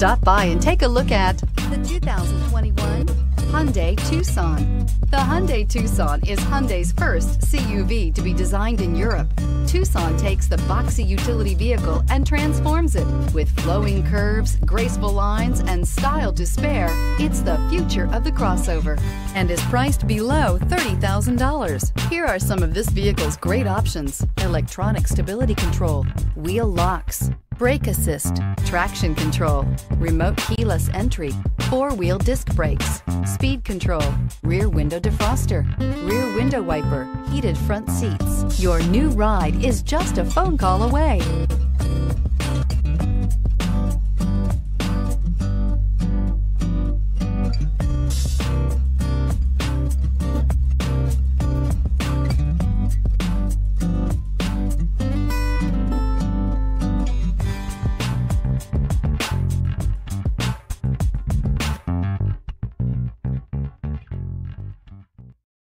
Stop by and take a look at the 2021 Hyundai Tucson. The Hyundai Tucson is Hyundai's first CUV to be designed in Europe. Tucson takes the boxy utility vehicle and transforms it. With flowing curves, graceful lines, and style to spare, it's the future of the crossover and is priced below $30,000. Here are some of this vehicle's great options: electronic stability control, wheel locks, brake assist, traction control, remote keyless entry, four-wheel disc brakes, speed control, rear window defroster, rear window wiper, heated front seats. Your new ride is just a phone call away.